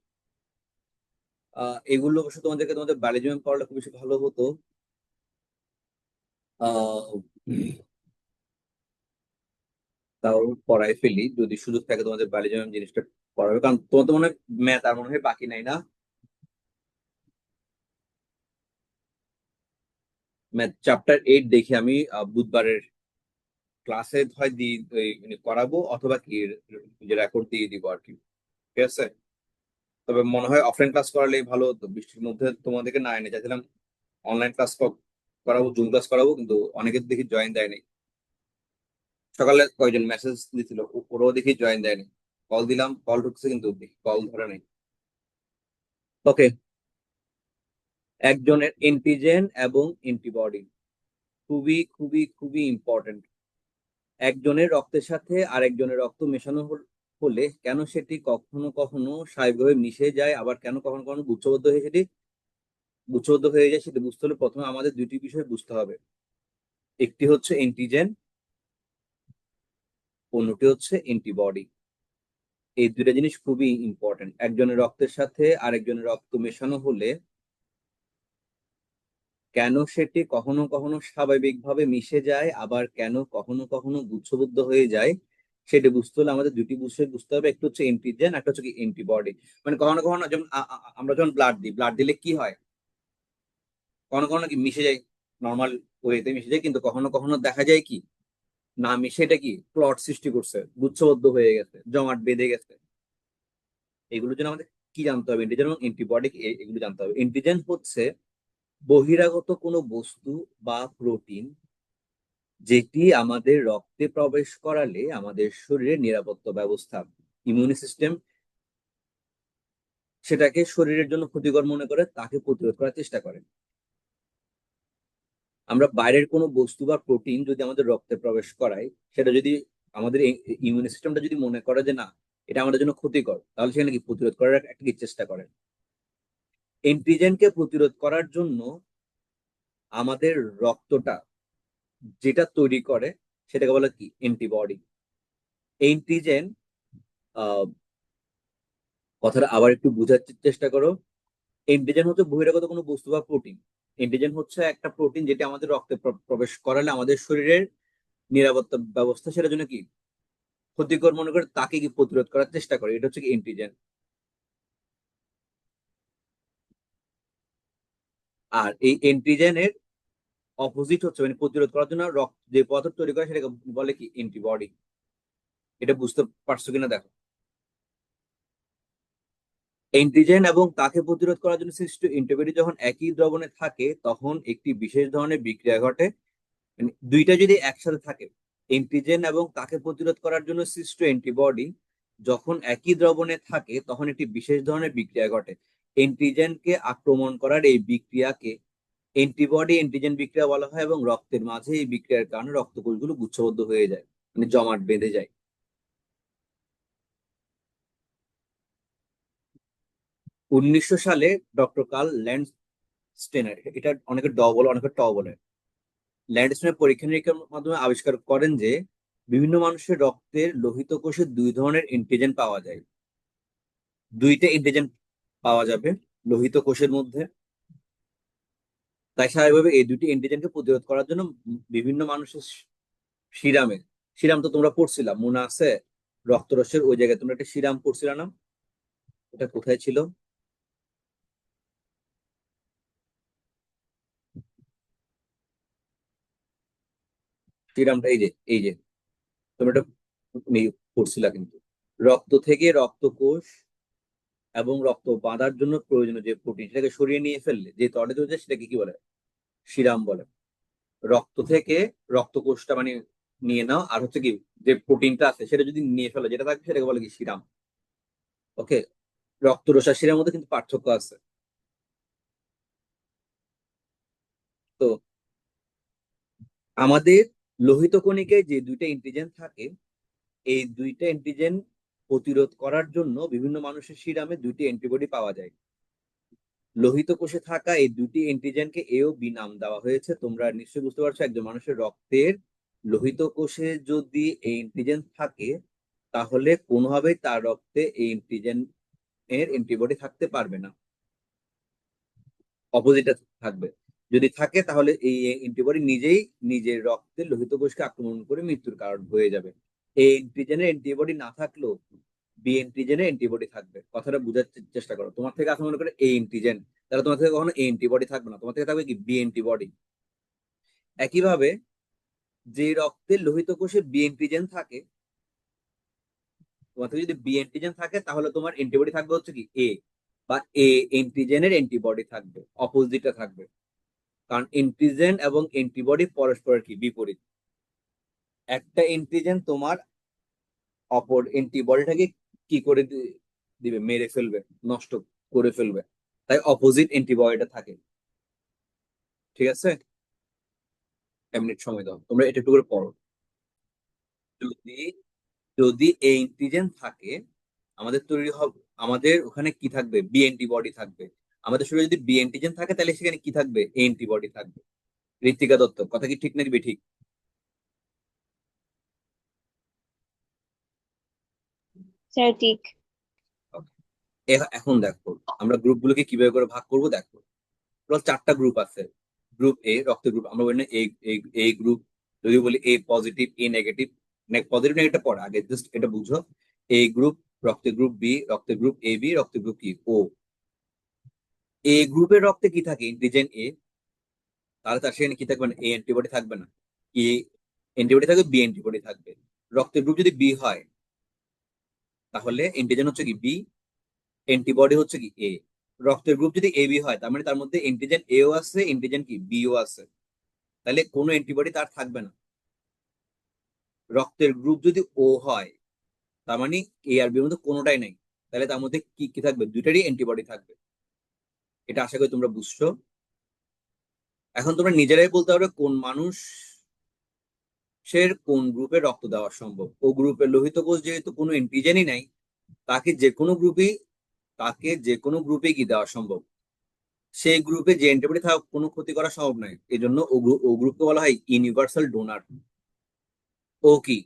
Speaker 1: এগুলো অবশ্য তোমাদের বায়োলজি পড়ালে খুব বেশি ভালো হতো। আহ তাও পড়াই ফেলি, যদি সুযোগ থাকে তোমাদের বায়োলজি জিনিসটা পড়াবে, কারণ তোমার তো মনে হয় ম্যাথ আর মনে হয় বাকি নাই না। ম্যাথ চ্যাপ্টার 8 দেখি আমি বুধবারের ক্লাসে হয় দিয়ে মানে করাবো, অথবা কি যে রেকর্ড দিয়ে দিব আর কি। ঠিক আছে, তবে মনে হয় অফলাইন ক্লাস করালেই ভালো হতো, বৃষ্টির মধ্যে তোমাদেরকে না এনে চাইছিলাম অনলাইন ক্লাস করাবো, জুম ক্লাস করাবো, কিন্তু অনেকের দেখি জয়েন দেয়নি। সকালে কয়েকজন মেসেজ দিছিল, ওরাও দেখি জয়েন দেয়নি। কল দিলাম, কল ঢুকছে কিন্তু কল ধরে নেই। ওকে, একজনের এন্টিজেন এবং অ্যান্টিবডি খুবই খুবই খুবই ইম্পর্টেন্ট। একজনের রক্তের সাথে আরেকজনের রক্ত মেশানো হলে কেন সেটি কখনো কখনো স্বাভাবিকভাবে মিশে যায়, আবার কেন কখনো কখনো গুচ্ছবদ্ধ হয়ে যায়, সেটা বুঝতে হলে প্রথমে আমাদের দুটি বিষয় বুঝতে হবে। একটি হচ্ছে এন্টিজেন, অন্যটি হচ্ছে অ্যান্টিবডি। এই দুইটা জিনিস খুবই ইম্পর্টেন্ট। একজনের রক্তের সাথে আরেকজনের রক্ত মেশানো হলে কেন সেটি কখনো কখনো স্বাভাবিকভাবে মিশে যায়, আবার কেন কখনো কখনো গুচ্ছবদ্ধ হয়ে যায়, সেটা বুঝতে হলে আমাদের দুটি বিষয় বুঝতে হবে। একটা হচ্ছে এন্টিজেন, একটা হচ্ছে কি অ্যান্টিবডি। মানে কখনো কখনো যেমন আমরা যখন ব্লাড দিই, ব্লাড দিলে কি হয়, কখনো কখনো কি মিশে যায়, নর্মাল ওয়েতে মিশে যায়, কিন্তু কখনো কখনো দেখা যায় কি না মিশে, এটা কি ক্লট সৃষ্টি করছে, গুচ্ছবদ্ধ হয়ে গেছে, জমাট বেঁধে গেছে। এগুলোর জন্য আমাদের কি জানতে হবে, এন্টিজেন এবং অ্যান্টিবডি, এগুলো জানতে হবে। এন্টিজেন হচ্ছে বহিরাগত কোনো বস্তু বা প্রোটিন, যেটি আমাদের রক্তে প্রবেশ করালে আমাদের শরীরের নিরাপত্তা ব্যবস্থা, ইমিউনি সিস্টেম, সেটাকে শরীরের জন্য ক্ষতিকর মনে করে তাকে প্রতিরোধ করার চেষ্টা করে। আমরা বাইরের কোনো বস্তু বা প্রোটিন যদি আমাদের রক্তে প্রবেশ করাই, সেটা যদি আমাদের ইমিউনি সিস্টেমটা যদি মনে করে যে না এটা আমাদের জন্য ক্ষতিকর, তাহলে সেখানে কি প্রতিরোধ করার একটা কি চেষ্টা করে। এন্টিজেনকে প্রতিরোধ করার জন্য আমাদের রক্তটা যেটা তৈরি করে সেটাকে বলে কি অ্যান্টিবডি। এন্টিজেন, কথাটা আবার একটু বোঝার চেষ্টা করো। এন্টিজেন হচ্ছে বহিরাগত কোনো বস্তু বা প্রোটিন। এন্টিজেন হচ্ছে একটা প্রোটিন যেটা আমাদের রক্তে প্রবেশ করালে আমাদের শরীরের নিরাপত্তা ব্যবস্থা সেটার জন্য কি ক্ষতিকর মনে করে তাকে কি প্রতিরোধ করার চেষ্টা করে, এটা হচ্ছে কি এন্টিজেন। আর এই এন্টিজেনের অপোজিট হচ্ছে, মানে প্রতিরোধ করার জন্য রক্ত যে পদার্থ তৈরি করে সেটাকে বলে কি অ্যান্টিবডি। এটা বুঝতে পারছো কিনা দেখো। অ্যান্টিজেন এবং তাকে প্রতিরোধ করার জন্য সৃষ্ট অ্যান্টিবডি যখন একই দ্রবণে থাকে তখন একটি বিশেষ ধরনের বিক্রিয়া ঘটে। মানে দুইটা যদি একসাথে থাকে, এন্টিজেন এবং তাকে প্রতিরোধ করার জন্য সৃষ্ট অ্যান্টিবডি যখন একই দ্রবণে থাকে তখন একটি বিশেষ ধরনের বিক্রিয়া ঘটে। এন্টিজেনকে আক্রমণ করার এই বিক্রিয়াকে অ্যান্টিবডি অ্যান্টিজেন বিক্রিয়া বলা হয় এবং রক্তের মাঝে এই বিক্রিয়ার কারণে রক্তকোষগুলো গুচ্ছবদ্ধ হয়ে যায়, মানে জমাট বেঁধে যায়। 1900 সালে ডক্টর কার্ল ল্যান্ডস্টেনার, এটা অনেকে ড বলে অনেকে ট বলে, ল্যান্ডস্টেনার পরীক্ষা নিরীক্ষার মাধ্যমে আবিষ্কার করেন যে বিভিন্ন মানুষের রক্তের লোহিত কোষে দুই ধরনের এন্টিজেন পাওয়া যায়। দুইটা এন্টিজেন পাওয়া যাবে লোহিত কোষের মধ্যে। তাই স্বাভাবিকভাবে এই দুটি এন্টিজেনকে প্রতিরোধ করার জন্য বিভিন্ন মানুষের সিরামে, সিরাম তো তোমরা পড়ছিলাম মনে আছে, রক্তরসের ওই জায়গায় তোমরা একটা সিরাম পড়ছিলা না? এটা কোথায় ছিল? সিরামটা এই যে তোমরা এটা পড়ছিলা কিন্তু। রক্ত থেকে রক্তকোষ এবং রক্ত বাঁধার জন্য প্রয়োজনীয় যে প্রোটিন সেটাকে সরিয়ে নিয়ে ফেললে যে তরলে চলে যায় সেটাকে কি বলে? সিরাম বলে। রক্ত থেকে রক্তকোষটা মানে নিয়ে নাও, আর হচ্ছে কি যে প্রোটিনটা আছে সেটা যদি নিয়ে ফেলো যেটা থাকবে সেটাকে বলে কি সিরাম। ওকে, রক্তরস আর শিরার মধ্যে কিন্তু পার্থক্য আছে। তো আমাদের লোহিত কণিকায় যে দুইটা এন্টিজেন থাকে, এই দুইটা এন্টিজেন প্রতিরোধ করার জন্য বিভিন্ন মানুষের সিরামে দুইটি অ্যান্টিবডি পাওয়া যায়। লোহিত কোষে থাকা এই দুটি অ্যান্টিজেনকে এ ও বি নাম দেওয়া হয়েছে। তোমরা নিশ্চয়ই বুঝতে পারছো একজন মানুষের রক্তের লোহিত কোষে যদি এই অ্যান্টিজেন থাকে তাহলে কোনোভাবেই তার রক্তে এই অ্যান্টিজেন এর অ্যান্টিবডি থাকতে পারবে না, অপোজিটে থাকবে। যদি থাকে তাহলে এই অ্যান্টিবডি নিজেই নিজের রক্তের লোহিত কোষকে আক্রমণ করে মৃত্যুর কারণ হয়ে যাবে। এই অ্যান্টিজেনের অ্যান্টিবডি না থাকলেও বি অ্যান্টিজেনের অ্যান্টিবডি থাকবে। কথাটা বোঝার চেষ্টা করো। তোমার থেকে আছে মনে করে এ অ্যান্টিজেন, তাহলে তোমার থেকে কখনো এ অ্যান্টিবডি থাকবে না, তোমার থেকে থাকবে কি বি অ্যান্টিবডি। একইভাবে যে রক্তের লোহিত কোষে বি অ্যান্টিজেন থাকে, তোমার থেকে যদি বি অ্যান্টিজেন থাকে তাহলে তোমার অ্যান্টিবডি থাকবে হচ্ছে কি এ, বা এ অ্যান্টিজেনের অ্যান্টিবডি থাকবে, অপোজিটে থাকবে। কারণ এন্টিজেন এবং অ্যান্টিবডি পরস্পরের কি বিপরীত। একটা এন্টিজেন তোমার অপর অ্যান্টিবডিটাকে কি করে দিবে, মেরে ফেলবে, নষ্ট করে ফেলবে। তাই অপোজিট অ্যান্টিবডিটা থাকে। ঠিক আছে, এক মিনিট সময় দাও, তোমরা এটা একটু করে পড়ো। যদি যদি এই অ্যান্টিজেন থাকে আমাদের তৈরি হবে, আমাদের ওখানে কি থাকবে, বি অ্যান্টিবডি থাকবে। আমাদের শরীরে যদি বি অ্যান্টিজেন থাকে তাহলে সেখানে কি থাকবে, অ্যান্টিবডি থাকবে। ঋত্বিকা দত্ত, কথা কি ঠিক নাকি বেঠিক?
Speaker 2: স্যার ঠিক।
Speaker 1: এখন দেখো আমরা গ্রুপগুলোকে কিভাবে করে ভাগ করব। দেখো টোটাল 4টা গ্রুপ আছে। গ্রুপ এ রক্তের গ্রুপ, আমরা বলি না এ গ্রুপ, যদি বলি A positive A negative, positive negative পড়া আগে জাস্ট এটা বুঝো। এ গ্রুপ, রক্তের গ্রুপ বি, রক্তের গ্রুপ এ বি, রক্তের গ্রুপ কি ও। এ গ্রুপের রক্তে কি থাকে, অ্যান্টিজেন এ, তাহলে তার সেখানে কি থাকবে না, এ অ্যান্টিবডি থাকবে না, এ অ্যান্টিবডি থাকবে, বি অ্যান্টিবডি থাকবে। রক্তের গ্রুপ যদি বি হয় তাহলে অ্যান্টিজেন হচ্ছে কি বি, অ্যান্টিবডি হচ্ছে কি এ। রক্তের গ্রুপ যদি এ বি হয় তার মানে তার মধ্যে অ্যান্টিজেন এও আছে, অ্যান্টিজেন কি বিও আছে, তাহলে কোনো অ্যান্টিবডি তার থাকবে না। রক্তের গ্রুপ যদি ও হয় তার মানে এ আর বির মধ্যে কোনোটাই নাই, তাহলে তার মধ্যে কি কি থাকবে, দুইটারই অ্যান্টিবডি থাকবে। এটা আশা করি তোমরা বুঝছো। এখন তোমরা নিজেরাই বলতে পারবে কোন মানুষের কোন গ্রুপে রক্ত দেওয়া সম্ভব। ও গ্রুপের লোহিত কোষ যেহেতু কোনো অ্যান্টিজেনই নাই, তাকে যে কোনো গ্রুপেই তাকে যে কোনো গ্রুপে কি দেওয়া সম্ভব। সেই গ্রুপে যে অ্যান্টিবডি থাকা কোনো ক্ষতি করা সম্ভব নয়, এই জন্য ও গ্রুপকে বলা হয় ইউনিভার্সাল ডোনার। ও কি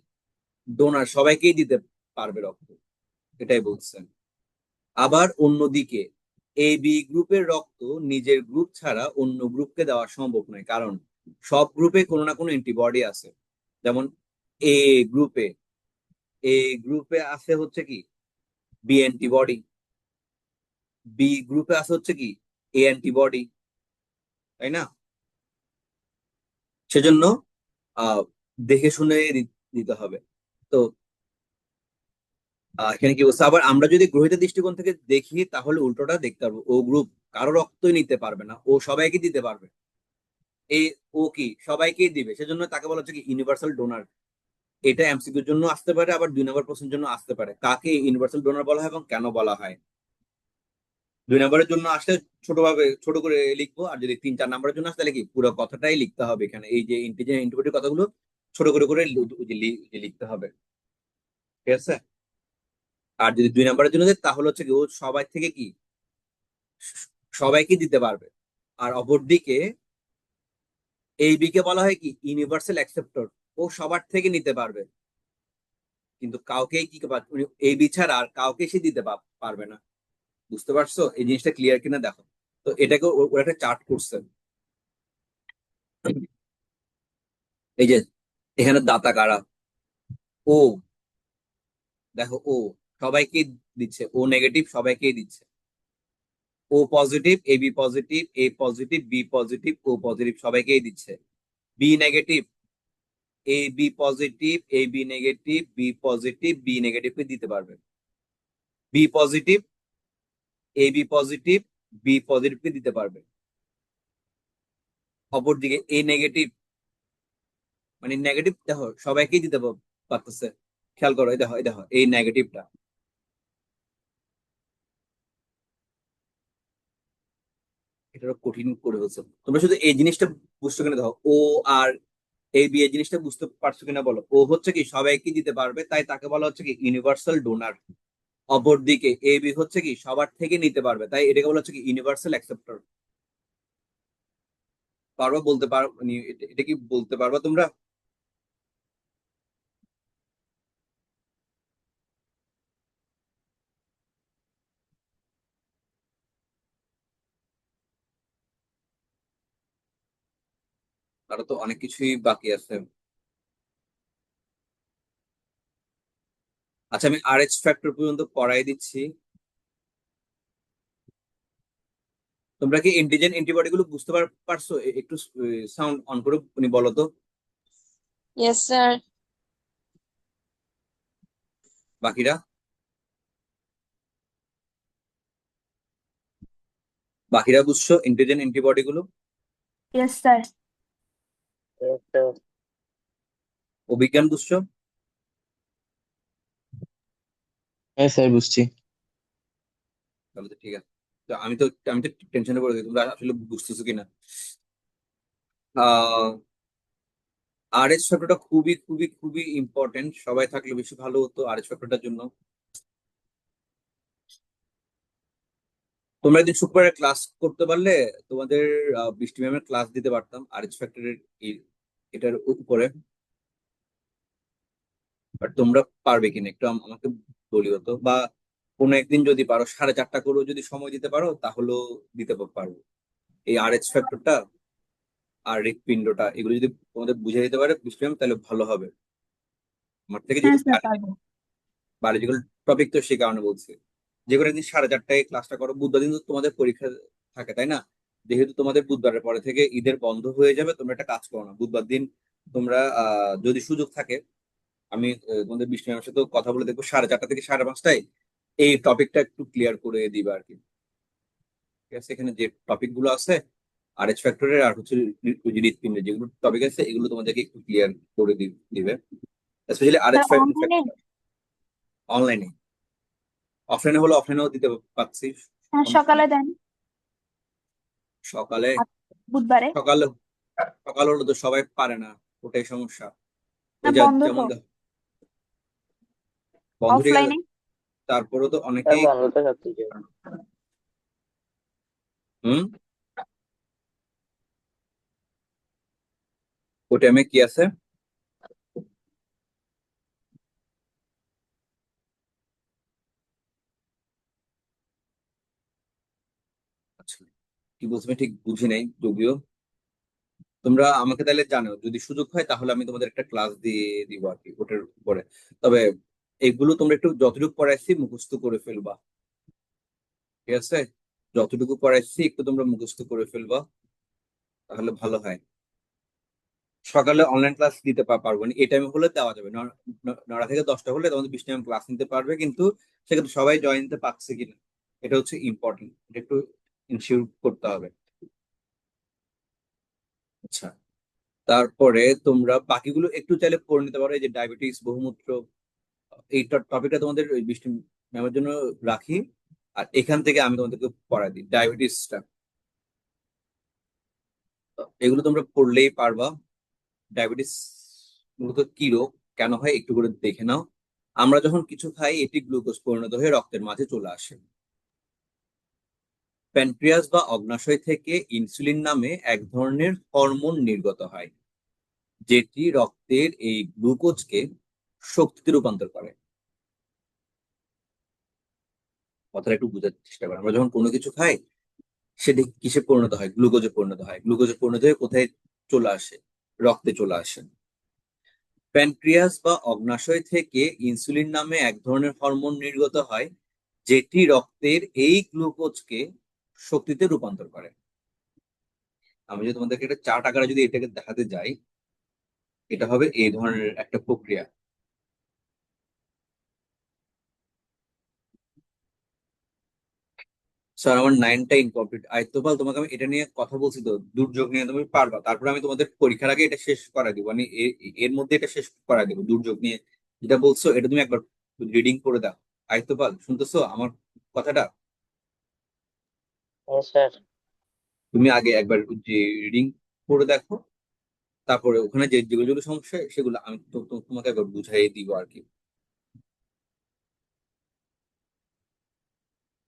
Speaker 1: ডোনার, সবাইকেই দিতে পারবে রক্ত, এটাই বলছেন। আবার অন্যদিকে এই বি গ্রুপের রক্ত নিজের গ্রুপ ছাড়া অন্য গ্রুপকে দেওয়া সম্ভব নয়, কারণ সব গ্রুপে কোনো না কোনো অ্যান্টিবডি আছে। যেমন এ গ্রুপে এ গ্রুপে আছে হচ্ছে কি বি অ্যান্টিবডি, বি গ্রুপে আছে হচ্ছে কি এ অ্যান্টিবডি, তাই না? সেজন্য আহ দেখে শুনে দিতে হবে। তো এখানে কি বলছে, আবার আমরা যদি গ্রহিত দৃষ্টিকোণ থেকে দেখি তাহলে উল্টোটা দেখতে পারবো, ও গ্রুপ কারো রক্তই নিতে পারবে না, ও সবাইকে দিতে পারবে। এই ও কি সবাইকেই দিবে, সেজন্য তাকে বলা হচ্ছে কি ইউনিভার্সাল ডোনার। এটা এমসিকিউর জন্য আসতে পারে, আবার 2 নম্বর প্রশ্নের জন্য আসতে পারে। কাকে ইউনিভার্সাল ডোনার বলা হয় এবং কেন বলা হয়? 2 নম্বরের জন্য আসলে ছোট করে লিখবো, আর যদি 3-4 নম্বরের জন্য আসে তাহলে কি পুরো কথাটাই লিখতে হবে। এখানে এই যে ইন্টিজার ইন্টিগ্রেটের কথাগুলো ছোট করে লিখতে হবে, ঠিক আছে? আর যদি 2 নম্বরের জন্য দেয় তাহলে হচ্ছে কি ও সবাই থেকে কি সবাইকে দিতে পারবে। আর অপরদিকে এই বি কে বলা হয় কি ইউনিভার্সাল অ্যাকসেপ্টর, ও সবার থেকে নিতে পারবে, কিন্তু কাউকে কি এই বি ছাড়া আর কাউকে সে দিতে পারবে না। বুঝতে পারছো এই জিনিসটা ক্লিয়ার কিনা দেখো। তো এটাকে ওরা একটা চার্ট করছে। এই যে এখানে দাতা কারা, ও দেখো, ও সবাইকে দিচ্ছে, ও নেগেটিভ সবাইকেই দিচ্ছে। O positive, A B positive, A positive, B positive, O positive সবাইকেই দিচ্ছে। B negative, A B positive, A B negative, B positive, B নেগেটিভকে দিতে পারবে। B positive, A B positive, B পজিটিভকে দিতে পারবে। অপরদিকে এ নেগেটিভ, মানে নেগেটিভ দেখো সবাইকেই দিতে পারতেছে। খেয়াল করো, এই দেখো এই নেগেটিভটা, এটা কঠিন করে হচ্ছে। তোমরা শুধু এই জিনিসটা বুঝছো কিনা দেখো, ও আর এই বি এই জিনিসটা বুঝতে পারছো কিনা বলো। ও হচ্ছে কি সবাইকে দিতে পারবে, তাই তাকে বলা হচ্ছে কি ইউনিভার্সাল ডোনার। অপরদিকে এ বি হচ্ছে কি সবার থেকে নিতে পারবে, তাই এটাকে বলা হচ্ছে কি ইউনিভার্সাল অ্যাকসেপ্টর। পারবা বলতে পারো, মানে এটা কি বলতে পারবা তোমরা? তারা তো অনেক কিছুই বাকি আছে। আচ্ছা, আমি আর এইচ ফ্যাক্টর পর্যন্ত পড়াই দিচ্ছি। তোমরা কি এন্টিজেন অ্যান্টিবডি গুলো বুঝতে পারছো? একটু সাউন্ড অন করে উনি বলো তো।
Speaker 2: Yes sir.
Speaker 1: বাকিরা বাকিরা বুঝছো এন্টিজেন অ্যান্টিবডি গুলো?
Speaker 2: Yes sir.
Speaker 1: অভিজ্ঞান বুঝছো?
Speaker 3: হ্যাঁ স্যার বুঝছি।
Speaker 1: তাহলে তো ঠিক আছে। তো আমি তো টেনশনে পড়ে গেছি তোমরা আসলে বুঝতেছো কিনা। আহ আর এইচ ফ্যাক্টরটা খুবই খুবই খুবই ইম্পর্টেন্ট, সবাই থাকলে বেশি ভালো হতো আর এইচ ফ্যাক্টরটার জন্য। তোমরা একদিন শুক্রবারে ক্লাস করতে পারলে তোমাদের বৃষ্টি ম্যামের ক্লাস দিতে পারতাম আর এইচ ফ্যাক্টরের এটার উপরে। বাট তোমরা পারবে কিনা একটু আমাকে বলিও তো, বা কোনো একদিন যদি পারো 4:30 করেও যদি সময় দিতে পারো তাহলেও দিতে পারবো। এই আর এইচ ফ্যাক্টরটা আর হৃৎপিণ্ডটা এগুলো যদি তোমাদের বুঝে দিতে পারে বৃষ্টি ম্যাম তাহলে ভালো হবে। আমার থেকে
Speaker 2: হ্যাঁ
Speaker 1: যেহেতু
Speaker 2: স্যার পারবো।
Speaker 1: বায়োলজিক্যাল টপিক তো সেই কারণে বলছি। যে কোনো একদিন 4:30 ক্লাসটা করো, বুধবার দিন তো তোমাদের পরীক্ষা থাকে তাই না? যেহেতু তোমাদের বুধবারের পরে থেকে ঈদের বন্ধ হয়ে যাবে, তোমরা একটা কাজ করো না, বুধবার দিন তোমরা যদি সুযোগ থাকে, আমি তোমাদের বৃষ্টি ম্যামের সাথে কথা বলে দেখবো 4:30 থেকে 5:30টায় এই টপিকটা একটু ক্লিয়ার করে দিবা আর কি। ঠিক আছে, এখানে যে টপিক গুলো আছে আর এইচ ফ্যাক্টরের আর হচ্ছে হৃৎপিণ্ডের যেগুলো টপিক আছে এগুলো তোমাদেরকে একটু ক্লিয়ার করে দিবে, স্পেশালি আর
Speaker 2: স্যার
Speaker 1: এইচ ফ্যাক্টর।
Speaker 2: অনলাইনে?
Speaker 1: অনলাইনে, অফলাইনে হলে অফলাইনেও দিতে পারছি,
Speaker 2: হ্যাঁ
Speaker 1: সমস্যা
Speaker 2: সকালে
Speaker 1: নেই।
Speaker 2: দেন।
Speaker 1: সকালে,
Speaker 2: আপ- বুধবারে।
Speaker 1: সকাল সকাল হলে তো সবাই পারে না, ওটাই সমস্যা।
Speaker 2: না
Speaker 1: ওই যা
Speaker 2: বন্ধ তো।
Speaker 1: যেমন বন্ধ ঠিক আছে,
Speaker 2: অফলাইনে।
Speaker 1: তারপরেও তো
Speaker 3: স্যার
Speaker 1: অনেকেই।
Speaker 3: বন্ধ তো সবকিছু।
Speaker 1: হুম, ওই টাইমে কি আছে? আচ্ছা, কি বলছো আমি ঠিক বুঝি নাই যদিও। তোমরা আমাকে তাহলে জানো, যদি সুযোগ হয় তাহলে আমি তোমাদের একটা ক্লাস দিয়ে দিব আর কি ওটার উপরে। তবে এগুলো তোমরা একটু যতটুকু পড়াইছি মুখস্থ করে ফেলবা, ঠিক আছে? যতটুকু পড়াইছি একটু তোমরা মুখস্থ করে ফেলবা, তাহলে ভালো হয়। সকালে অনলাইন ক্লাস দিতে পারবো না, এই টাইমে হলে দেওয়া যাবে 9টা থেকে 10টা হলে তোমাদের 20 টাইম ক্লাস নিতে পারবে, কিন্তু সেক্ষেত্রে সবাই জয়েন দিতে পারছে কিনা এটা হচ্ছে ইম্পর্টেন্ট, এটা একটু ইনশিওর করতে হবে। আচ্ছা, তারপরে তোমরা বাকিগুলো একটু চাইলে পড়ে নিতে পারো, এই যে ডায়াবেটিস, বহুমূত্র, এই টপিকটা তোমাদের ওই বৃষ্টি ম্যামের জন্য রাখি। আর এখান থেকে আমি তোমাদেরকে পড়াই দিই ডায়াবেটিসটা। এগুলো তোমরা পড়লেই পারবা। ডায়াবেটিস মূলত কি রোগ, কেন হয় একটু করে দেখে নাও। আমরা যখন কিছু খাই এটি গ্লুকোজ পরিণত হয়ে রক্তের মাঝে চলে আসে। প্যানক্রিয়াস বা অগ্নাশয় থেকে ইনসুলিন নামে এক ধরনের হরমোন নির্গত হয়, যেটি রক্তের এই গ্লুকোজকে শক্তিতে রূপান্তর করে। কথাটা একটু বোঝার চেষ্টা করো। আমরা যখন কোনো কিছু খাই সেটি কিসে পরিণত হয়? গ্লুকোজে পরিণত হয়। গ্লুকোজে পরিণত হয়ে কোথায় চলে আসে? রক্তে চলে আসে। প্যানক্রিয়াস বা অগ্নাশয় থেকে ইনসুলিন নামে এক ধরনের হরমোন নির্গত হয়, যেটি রক্তের এই গ্লুকোজকে শক্তিতে রূপান্তর করে। আমি যদি তোমাদেরকে একটা চার্ট আকারে যদি এটাকে দেখাতে যাই, এটা হবে এই ধরনের একটা প্রক্রিয়া। স্যার আমার 9টা ইনকমপ্লিট। আইতোপাল, তোমাকে আমি এটা নিয়ে কথা বলছি তো, দুর্যোগ নিয়ে তুমি পারবা। তারপরে আমি তোমাদের পরীক্ষার আগে এটা শেষ করা দিব, মানে এর মধ্যে এটা শেষ করা দিব। দুর্যোগ নিয়ে যেটা বলছো এটা তুমি একবার রিডিং করে দাও। আইতোপাল, শুনতেছো আমার কথাটা?
Speaker 3: হ্যাঁ স্যার।
Speaker 1: তুমি আগে একবার যে রিডিং করে দেখো, তারপরে ওখানে যে যেগুলো যেগুলো সমস্যা সেগুলো আমি তোমাকে একবার বুঝাই দিব আর কি।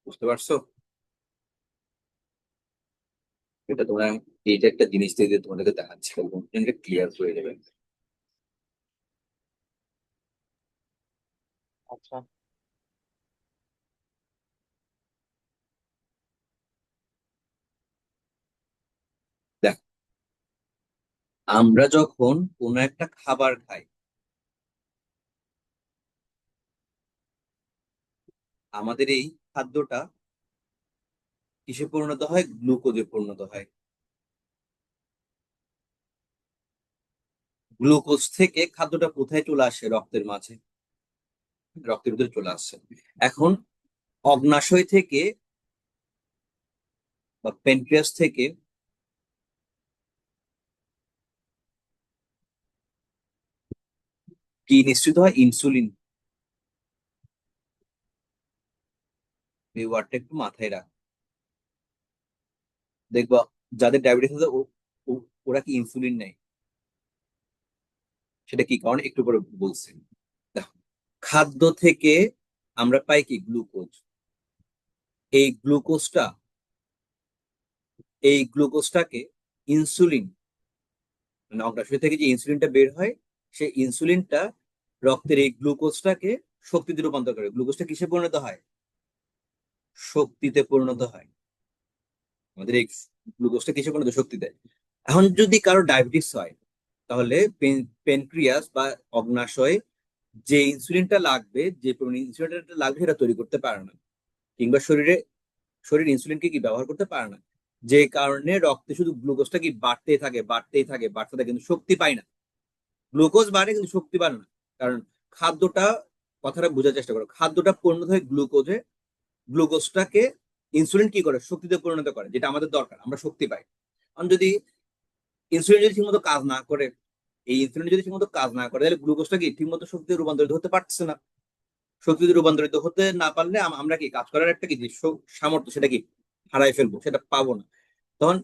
Speaker 1: বুঝতে পারছো? এটা তোমরা, এইটা একটা জিনিস দিয়ে দিয়ে তোমাদেরকে দেখাচ্ছি, এবং এটা ক্লিয়ার হয়ে যাবে।
Speaker 3: আচ্ছা।
Speaker 1: দেখ, আমরা যখন কোনো একটা খাবার খাই, আমাদের এই খাদ্যটা কিসে পরিণত হয়? গ্লুকোজে পরিণত হয়। গ্লুকোজ থেকে খাদ্যটা কোথায় চলে আসে? রক্তের মাঝে, রক্তের ভিতরে চলে আসছে। এখন অগ্নাশয় থেকে বা প্যানক্রিয়াস থেকে কি নিঃসৃত হয়? ইনসুলিন। এই ওয়ার্ডটা একটু মাথায় রাখ। দেখবা যাদের ডায়াবেটিস আছে ওরা কি ইনসুলিন নেয়? সেটা কি কারণ একটু পরে বলছি। দেখো, খাদ্য থেকে আমরা পাই কি? গ্লুকোজ। এই গ্লুকোজটা, এই গ্লুকোজটাকে ইনসুলিন, মানে অগ্নাশয় থেকে যে ইনসুলিনটা বের হয়, সেই ইনসুলিনটা রক্তের এই গ্লুকোজটাকে শক্তিতে রূপান্তর করে। গ্লুকোজটা কিসে পরিণত হয়? শক্তিতে পরিণত হয়। আমাদের এই গ্লুকোজটা কিসে পরিণত? শক্তিতে। এখন যদি কারো ডায়াবেটিস হয়, তাহলে পেনক্রিয়াস বা অগ্নাশয় যে ইনসুলিনটা লাগবে, যে পরিমাণ ইনসুলিনটা লাগবে সেটা তৈরি করতে পারে না, কিংবা শরীর ইনসুলিনকে কি ব্যবহার করতে পারে না। যে কারণে রক্তে শুধু গ্লুকোজটা কি বাড়তেই থাকে, বাড়তেই থাকে, বাড়তে থাকে, কিন্তু শক্তি পায় না। গ্লুকোজ বাড়ে কিন্তু শক্তি বাড়ে না। কারণ খাদ্যটা, কথাটা বোঝার চেষ্টা করো, খাদ্যটা পরিণত হয় গ্লুকোজে। গ্লুকোজটাকে ইনসুলিন কি করে? শক্তিতে পরিণত করে, যেটা আমাদের দরকার, আমরা শক্তি পাই। কারণ যদি ইনসুলিন যদি ঠিকমতো কাজ না করে, এই ইনসুলিন যদি ঠিকমতো কাজ না করে, তাহলে গ্লুকোজটা কি ঠিকমতো শক্তিতে রূপান্তরিত হতে পারছে না। শক্তিতে রূপান্তরিত হতে না পারলে আমরা কি কাজ করার একটা কি যে সামর্থ্য, সেটা কি হারাই ফেলবো, সেটা পাবো না। তখন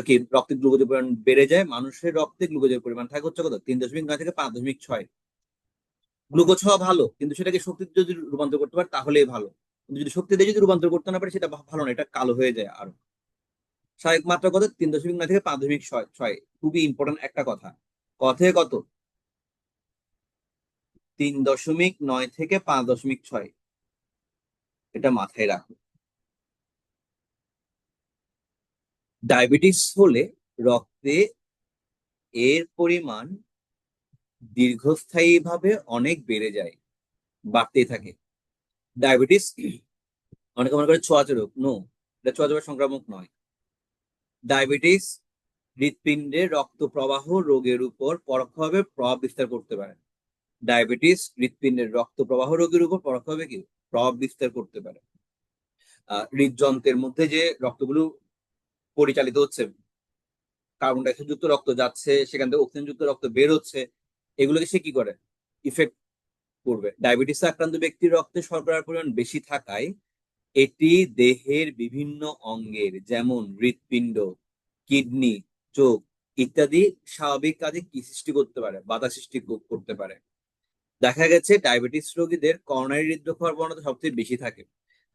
Speaker 1: কি রক্তে গ্লুকোজের পরিমাণ বেড়ে যায়। মানুষের রক্তে গ্লুকোজের পরিমাণ থাকে হচ্ছে কত? 3.9 থেকে 5.6। গ্লুকোজ হওয়া ভালো, কিন্তু সেটাকে শক্তিতে যদি রূপান্তর করতে পারে তাহলেই ভালো। কিন্তু যদি শক্তিতে যদি রূপান্তর করতে না পারে সেটা ভালো না, এটা কালো হয়ে যায় আরো। স্বাভাবিক মাত্রা কত? 3.9 থেকে 5.6। খুবই ইম্পর্টেন্ট একটা কথা। কথায় কত? 3.9 থেকে 5.6। এটা মাথায় রাখো। ডায়াবেটিস হলে রক্তে এর পরিমাণ দীর্ঘস্থায়ীভাবে অনেক বেড়ে যায়, বাড়তেই থাকে। ডায়াবেটিস অনেকে মনে করে ছোঁয়াচে রোগ। নো, এটা ছোঁয়াচে সংক্রামক নয়। ডায়াবেটিস হৃৎপিণ্ডে রক্ত প্রবাহ রোগের উপর পরোক্ষভাবে প্রভাব বিস্তার করতে পারে। ডায়াবেটিস হৃৎপিণ্ডের রক্ত প্রবাহ রোগের উপর পরোক্ষভাবে কি প্রভাব বিস্তার করতে পারে। হৃদযন্ত্রের মধ্যে যে রক্তগুলো পরিচালিত হচ্ছে, কার্বন ডাইঅক্সাইড যুক্ত রক্ত যাচ্ছে, সেখান থেকে অক্সিজেন যুক্ত রক্ত বের হচ্ছে, এগুলোকে সে কি করে ইফেক্ট করবে। ডায়াবেটিস আক্রান্ত ব্যক্তির রক্তে শর্করার পরিমাণ বেশি থাকায় এটি দেহের বিভিন্ন অঙ্গের যেমন হৃৎপিণ্ড, কিডনি, চোখ ইত্যাদি স্বাভাবিক কাজে কি সৃষ্টি করতে পারে, বাধা সৃষ্টি করতে পারে। দেখা গেছে ডায়াবেটিস রোগীদের করোনারি হৃদরোগ হওয়ার প্রবণতা সবচেয়ে বেশি থাকে।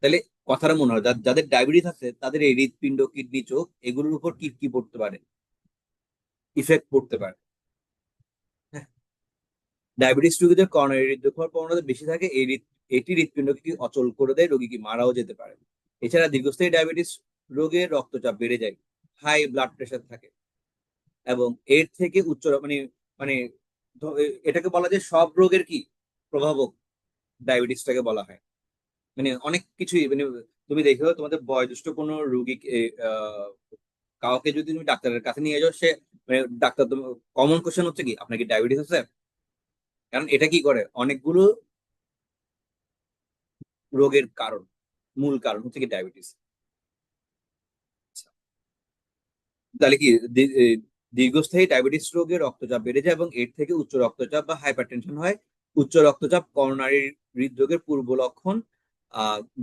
Speaker 1: তাহলে কথাটা মনে হয় যাদের ডায়াবেটিস আছে তাদের এই হৃৎপিণ্ড, কিডনি, চোখ এগুলোর উপর কি কি পড়তে পারে, ইফেক্ট পড়তে পারে। হ্যাঁ, ডায়াবেটিস রোগীদের করোনারি হৃদরোগ হওয়ার প্রবণতা বেশি থাকে। এটি হৃৎপিণ্ডকে কি অচল করে দেয়, রোগী কি মারাও যেতে পারে। এছাড়া দীর্ঘস্থায়ী ডায়াবেটিস রোগের রক্তচাপ বেড়ে যায়, হাই ব্লাড প্রেশার থাকে, এবং এর থেকে উচ্চ মানে মানে এটাকে বলা যায় সব রোগের কি প্রভাবক ডায়াবেটিসটাকে বলা হয়। মানে অনেক কিছুই মানে তুমি দেখো তোমাদের বয়োজ্যেষ্ঠ কোনো রোগী কাউকে যদি তুমি ডাক্তারের কাছে নিয়ে যাও, সে মানে ডাক্তার, কমন কোশ্চেন হচ্ছে কি আপনার কি ডায়াবেটিস আছে। কারণ এটা কি করে অনেকগুলো রোগের কারণ, মূল কারণ হচ্ছে কি ডায়াবেটিস। তাহলে কি দীর্ঘস্থায়ী ডায়াবেটিস রোগে রক্তচাপ বেড়ে যায় এবং এর থেকে উচ্চ রক্তচাপ বা হাইপারটেনশন হয়। উচ্চ রক্তচাপ করোনারি হৃদরোগের পূর্ব লক্ষণ।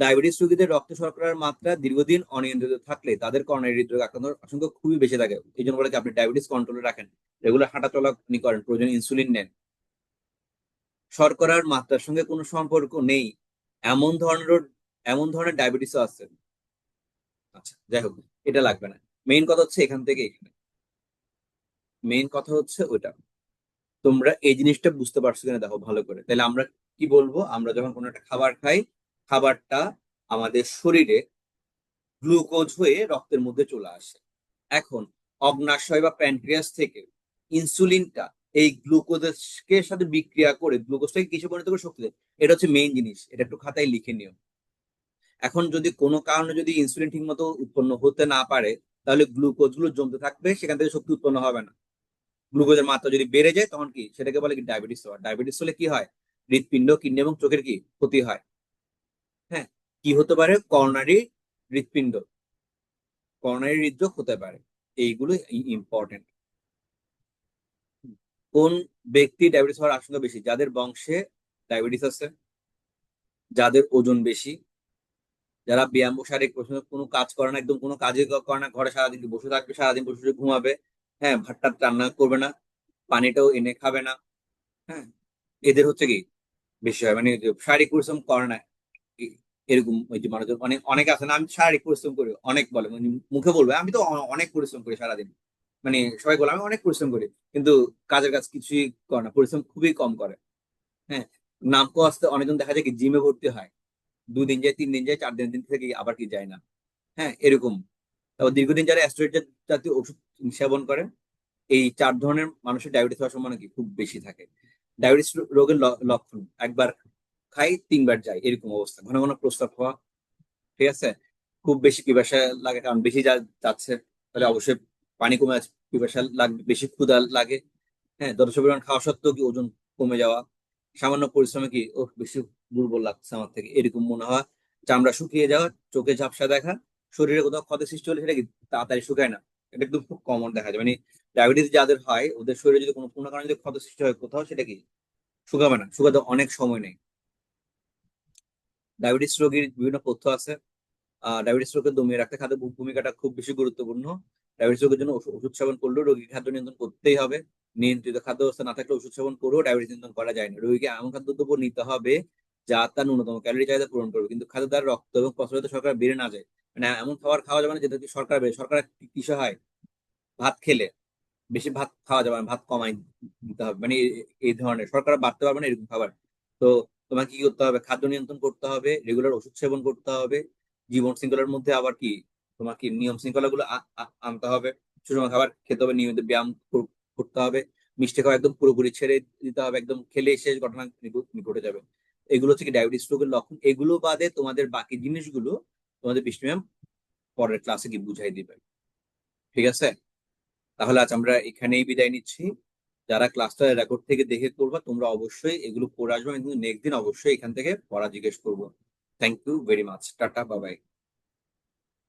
Speaker 1: ডায়াবেটিস রোগীদের রক্ত শর্করার মাত্রা দীর্ঘদিন অনিয়ন্ত্রিত থাকলে তাদের করোনারি হৃদরোগ আক্রান্ত আশঙ্কা খুবই বেশি থাকে। এই জন্য বলে কি আপনি ডায়াবেটিস কন্ট্রোলে রাখেন, রেগুলার হাঁটাচলা আপনি করেন, প্রয়োজন ইনসুলিন নেন। শর্করার মাত্রার সঙ্গে কোনো সম্পর্ক নেই এমন ধরনের ডায়াবেটিসও আছে। আচ্ছা, যাই হোক, এটা লাগবে না। মেইন কথা হচ্ছে এখান থেকে এখানে, মেইন কথা হচ্ছে ওইটা। তোমরা এই জিনিসটা বুঝতে পারছো কিনা দেখো ভালো করে। তাহলে আমরা কি বলবো, আমরা যখন কোনো একটা খাবার খাই, খাবারটা আমাদের শরীরে গ্লুকোজ হয়ে রক্তের মধ্যে চলে আসে। এখন অগ্নাশয় বা প্যানক্রিয়াস থেকে ইনসুলিনটা এই গ্লুকোজের সাথে বিক্রিয়া করে গ্লুকোজটাকে কিসে পরিণত করে, শক্তি দেয়। এটা হচ্ছে মেইন জিনিস, এটা একটু খাতায় লিখে নিও। এখন যদি কোনো কারণে যদি ইনসুলিন ঠিক মতো উৎপন্ন হতে না পারে, তাহলে গ্লুকোজ গুলো জমতে থাকবে, সেখান থেকে শক্তি উৎপন্ন হবে না। গ্লুকোজের মাত্রা যদি বেড়ে যায় তখন কি সেটাকে বলে কি ডায়াবেটিস হওয়া। ডায়াবেটিস হলে কি হয়, হৃৎপিণ্ড, কিডনি এবং চোখের কি ক্ষতি হয়। হ্যাঁ, কি হতে পারে, করোনারি হৃৎপিণ্ড, করোনারি হৃদরোগ হতে পারে। এইগুলো ইম্পর্টেন্ট। কোন ব্যক্তি ডায়াবেটিস হওয়ার আশঙ্কা বেশি, যাদের বংশে ডায়াবেটিস আছে, যাদের ওজন বেশি, যারা ব্যায়াম ও শারীরিক কোনো কাজ করে না, একদম কোনো কাজই করে না, ঘরে সারাদিন বসে থাকবে, সারাদিন বসে বসে ঘুমাবে, হ্যাঁ, ভাতটা রান্না করবে না, পানিটাও এনে খাবে না, হ্যাঁ, এদের হচ্ছে কি বেশি হয়, মানে যে শারীরিক পরিশ্রম করে না। এরকম ওই যে মানুষজন অনেক অনেক আছে না, আমি শারীরিক পরিশ্রম করি, অনেক বলে, মানে মুখে বলবে আমি তো অনেক পরিশ্রম করি সারাদিন, মানে সবাই বলে আমি অনেক পরিশ্রম করি, কিন্তু কাজের কাজ কিছুই করে না, পরিশ্রম খুবই কম করে। হ্যাঁ, নামকো আসতে অনেকজন দেখা যায় কি জিমে ভর্তি হয়, 2 দিন যায়, 3 দিন যায়, 4 দিন দিন থেকে আবার কি যায় না। হ্যাঁ, এরকম। তারপর দীর্ঘদিন যারা অ্যাস্টেরয়েড জাতীয় ওষুধ সেবন করে, এই 4 ধরনের মানুষের ডায়াবেটিস হওয়ার সম্ভাবনা কি খুব বেশি থাকে। ডায়াবেটিস রোগের লক্ষণ, একবার খাই 3বার যাই এরকম অবস্থা, ঘন ঘন প্রস্রাব হওয়া, ঠিক আছে, খুব বেশি পিপাসা লাগে, কারণ বেশি যাচ্ছে, তাহলে অবশ্যই পানি কমে আছে, পিপাসা লাগবে, বেশি ক্ষুধা লাগে। হ্যাঁ, যথেষ্ট পরিমাণ খাওয়া সত্ত্বেও কি ওজন কমে যাওয়া, সামান্য পরিশ্রমে কি ও বেশি দুর্বল লাগছে আমার থেকে এরকম মনে হওয়া, চামড়া শুকিয়ে যাওয়া, চোখে ঝাপসা দেখা, শরীরে কোথাও ক্ষত সৃষ্টি হলে সেটা কি তাড়াতাড়ি শুকায় না। এটা একদম খুব কমন দেখা যায়, মানে ডায়াবেটিস যাদের হয় ওদের শরীরে যদি কোনো কারণে যদি ক্ষত সৃষ্টি হয় কোথাও, সেটা কি শুকাবে না, শুকাতে অনেক সময় নেই। ডায়াবেটিস রোগীর বিভিন্ন তথ্য আছে। ডায়াবেটিস রোগকে দমিয়ে রাখতে খাদ্য ভূমিকাটা খুব বেশি গুরুত্বপূর্ণ। ডায়াবেটিস রোগের জন্য ওষুধ সেবন করলেও রোগীর খাদ্য নিয়ন্ত্রণ করতেই হবে। নিয়ন্ত্রিত খাদ্য ব্যবস্থা না থাকলে ওষুধ সেবন করেও ডায়াবেটিস নিয়ন্ত্রণ করা যায় না। রোগীকে এমন খাদ্যদ্রব্য নিতে হবে যা তার ন্যূনতম ক্যালোরি চাহিদা পূরণ করবে, কিন্তু খাদ্য দ্বারা রক্ত এবং প্রস্রাবিত শর্করা বেড়ে না যায়। মানে এমন খাবার খাওয়া যাবে না যেটা কি শর্করা বেড়ে, শর্করা কিসে হয়, ভাত খেলে, বেশি ভাত খাওয়া যাবে না, ভাত কমাই দিতে হবে, মানে এই ধরনের শর্করা বাড়তে পারবে না এরকম খাবার। তো তোমাকে কি করতে হবে, খাদ্য নিয়ন্ত্রণ করতে হবে, রেগুলার ওষুধ সেবন করতে হবে, জীবন শৃঙ্খলার মধ্যে আবার কি তোমাকে নিয়ম শৃঙ্খলা গুলো আনতে হবে, সুষম খাবার খেতে হবে, নিয়মিত ব্যায়াম করতে হবে, মিষ্টি খাওয়া একদম পুরোপুরি ছেড়ে দিতে হবে, একদম খেলে শেষ ঘটনা ঘটে যাবে। এগুলো হচ্ছে কি ডায়াবেটিস রোগের লক্ষণ। এগুলো বাদে তোমাদের বাকি জিনিসগুলো তোমাদের বৃষ্টি ম্যাম পরের ক্লাসে কি বুঝাই দিবে, ঠিক আছে। তাহলে আজ আমরা এখানেই বিদায় নিচ্ছি। যারা ক্লাসটা রেকর্ড থেকে দেখে করবা তোমরা অবশ্যই এগুলো পড়ে আসবে, কিন্তু নেক্সট দিন অবশ্যই এখান থেকে পড়া জিজ্ঞেস করবো। Thank you very much, tata, bye by.